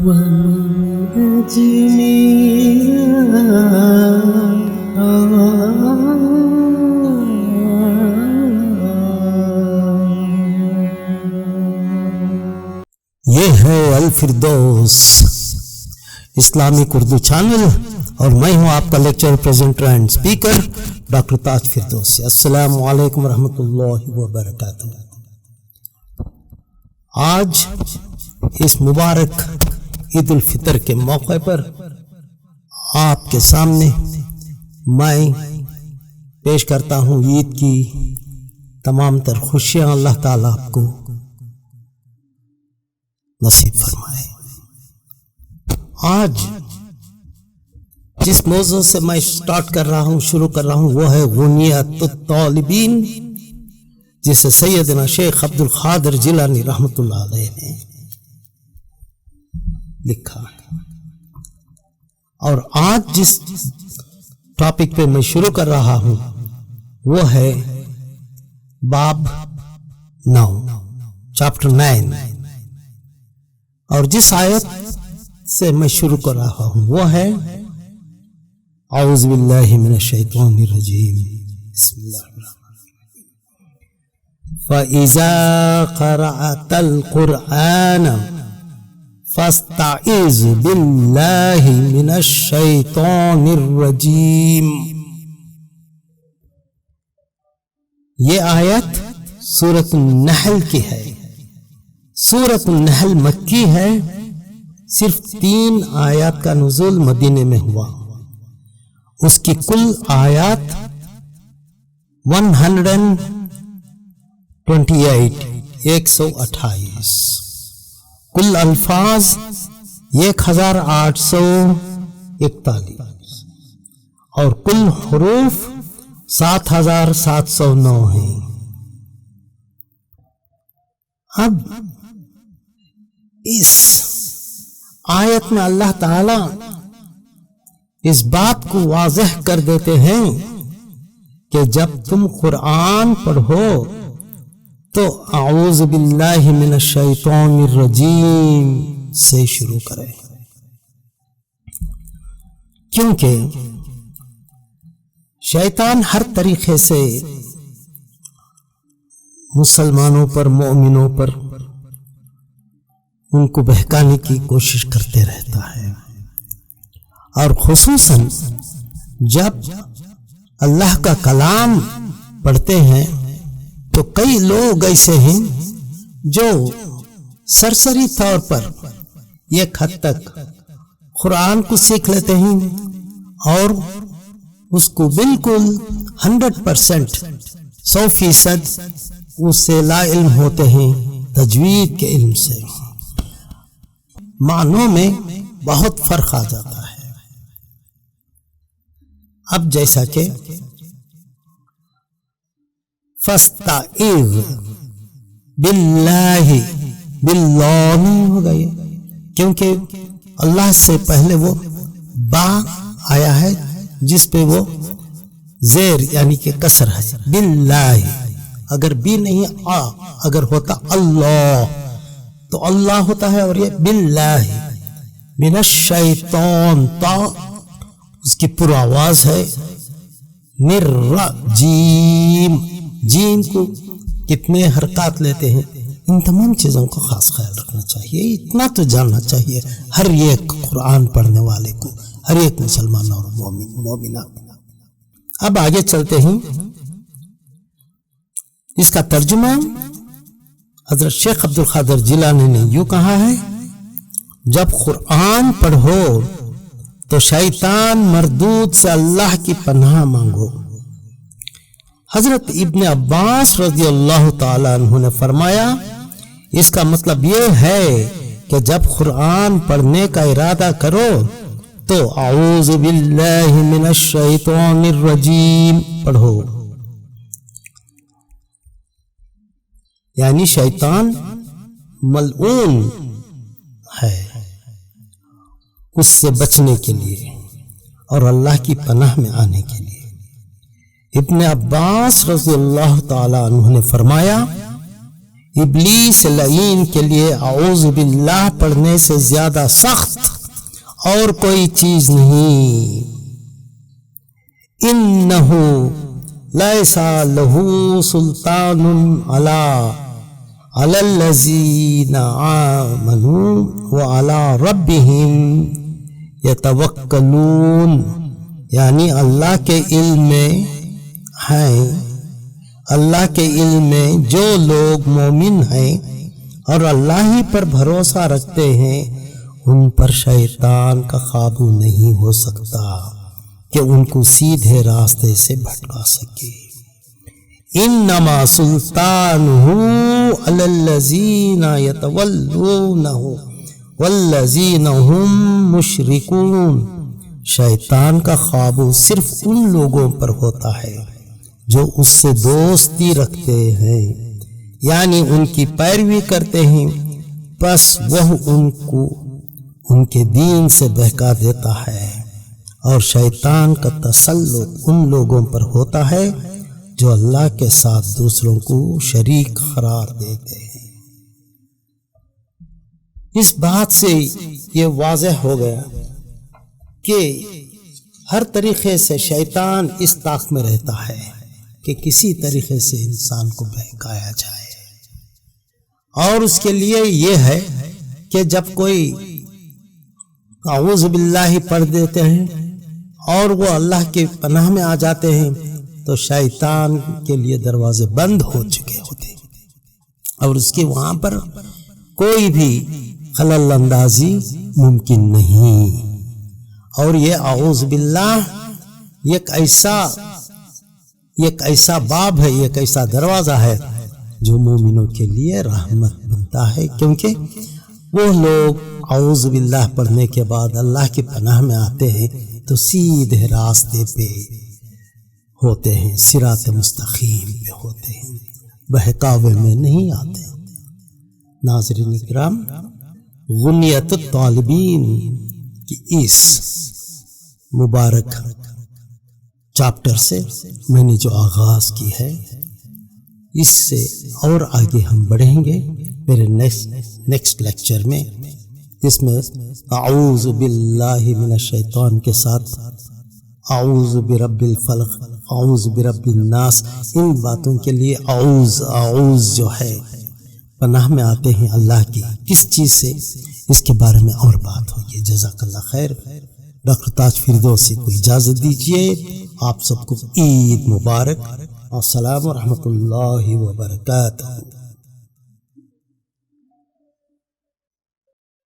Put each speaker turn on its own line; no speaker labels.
یہ ہے الفردوس اسلامک اردو چینل اور میں ہوں آپ کا lecture presenter and speaker doctor Taj Firdausi. السلام علیکم ورحمۃ اللہ وبرکاتہ۔ آج اس مبارک عید الفطر کے موقع پر آپ کے سامنے میں پیش کرتا ہوں عید کی تمام تر خوشیاں۔ اللہ تعالیٰ آپ کو نصیب فرمائے۔ آج جس موضوع سے میں شروع کر رہا ہوں وہ ہے غنیت الطالبین، جسے سیدنا شیخ عبد القادر جیلانی رحمۃ اللہ علیہ نے لکھا ہے۔ اور آج جس ٹاپک پہ میں شروع کر رہا ہوں وہ ہے باب 9 چیپٹر 9، اور جس آیت سے میں شروع کر رہا ہوں وہ ہے اعوذ باللہ من الشیطان الرجیم، بسم اللہ الرحمن الرحیم۔ فَإِذَا قَرَأْتَ الْقُرْآنَ فَاسْتَعِذْ بِاللَّهِ مِنَ الشَّيْطَانِ الرَّجِيمِ۔ یہ آیت سورۃ النحل کی ہے۔ سورۃ النحل مکی ہے، صرف 3 آیات کا نزول مدینے میں ہوا۔ اس کی کل آیات 128 کل الفاظ 1841 اور کل حروف 7709 ہیں۔ اب اس آیت میں اللہ تعالی اس بات کو واضح کر دیتے ہیں کہ جب تم قرآن پڑھو تو اعوذ باللہ من الشیطان الرجیم سے شروع کرے، کیونکہ شیطان ہر طریقے سے مسلمانوں پر، مومنوں پر ان کو بہکانے کی کوشش کرتے رہتا ہے، اور خصوصاً جب اللہ کا کلام پڑھتے ہیں تو کئی لوگ ایسے ہیں جو سرسری طور پر ایک حد تک قرآن کو سیکھ لیتے ہیں اور اس کو بالکل 100% 100% اس سے لا علم ہوتے ہیں تجوید کے علم سے۔ معنوں میں بہت فرق آ جاتا ہے۔ اب جیسا کہ فَاسْتَعِذْ بِاللَّهِ باللہ ہو گئی، کیونکہ اللہ سے پہلے وہ با آیا ہے جس پہ وہ زیر یعنی کہ کسر ہے، باللہ۔ اگر بی نہیں اگر ہوتا اللہ تو اللہ ہوتا ہے، اور یہ باللہ من الشیطان، تا اس کی پر آواز ہے، جیم، جیم کو کتنے حرکات لیتے ہیں، ان تمام چیزوں کو خاص خیال رکھنا چاہیے۔ اتنا تو جاننا چاہیے ہر ایک قرآن پڑھنے والے کو، ہر ایک مسلمان اور مومنہ۔ اب آگے چلتے ہیں۔ اس کا ترجمہ حضرت شیخ عبد القادر جیلانی نے یوں کہا ہے، جب قرآن پڑھو تو شیطان مردود سے اللہ کی پناہ مانگو۔ حضرت ابن عباس رضی اللہ تعالیٰ عنہ نے فرمایا، اس کا مطلب یہ ہے کہ جب قرآن پڑھنے کا ارادہ کرو تو اعوذ باللہ من الشیطان الرجیم پڑھو، یعنی شیطان ملعون ہے، اس سے بچنے کے لیے اور اللہ کی پناہ میں آنے کے لیے۔ ابن عباس رضی اللہ تعالی عنہ نے فرمایا، ابلیس لعین کے لیے اعوذ باللہ پڑھنے سے زیادہ سخت اور کوئی چیز نہیں۔ انہ لیس لہ سلطان علی الذین آمنوا وعلی ربہم یتوکلون، یعنی اللہ کے علم میں ہیں، اللہ کے علم میں جو لوگ مومن ہیں اور اللہ ہی پر بھروسہ رکھتے ہیں ان پر شیطان کا قابو نہیں ہو سکتا کہ ان کو سیدھے راستے سے بھٹکا سکے۔ انما سلطانہ علی الذین یتولونہ والذین ہم مشرکون، شیطان کا قابو صرف ان لوگوں پر ہوتا ہے جو اس سے دوستی رکھتے ہیں، یعنی ان کی پیروی کرتے ہیں، بس وہ ان کو ان کے دین سے بہکا دیتا ہے، اور شیطان کا تسلط ان لوگوں پر ہوتا ہے جو اللہ کے ساتھ دوسروں کو شریک قرار دیتے ہیں۔ اس بات سے یہ واضح ہو گیا کہ ہر طریقے سے شیطان اس طاق میں رہتا ہے کہ کسی طریقے سے انسان کو بہکایا جائے، اور اس کے لیے یہ ہے کہ جب کوئی اعوذ باللہ پڑھ دیتے ہیں اور وہ اللہ کے پناہ میں آ جاتے ہیں تو شیطان کے لیے دروازے بند ہو چکے ہوتے ہیں، اور اس کے وہاں پر کوئی بھی خلل اندازی ممکن نہیں۔ اور یہ اعوذ باللہ ایک ایسا باب ہے، ایک ایسا دروازہ ہے جو مومنوں کے لیے رحمت بنتا ہے، کیونکہ وہ لوگ اعوذ باللہ پڑھنے کے بعد اللہ کی پناہ میں آتے ہیں تو سیدھے راستے پہ ہوتے ہیں، صراط مستقیم پہ ہوتے ہیں، بہکاوے میں نہیں آتے۔ ناظرین اکرام، غنیت الطالبین کی اس مبارک چیپٹر سے میں نے جو آغاز کی ہے، اس سے اور آگے ہم بڑھیں گے میرے نیکسٹ لیکچر میں، جس میں اعوذ باللہ من الشیطان کے ساتھ اعوذ برب الفلق، اعوذ برب الناس، ان باتوں کے لیے اعوذ جو ہے پناہ میں آتے ہیں اللہ کی کس چیز سے، اس کے بارے میں اور بات ہوگی۔ جزاک اللہ خیر۔ ڈاکٹر تاج فردوسی کو اجازت دیجیے۔ آپ سب کو عید مبارک۔ السلام ورحمۃ اللہ وبرکاتہ۔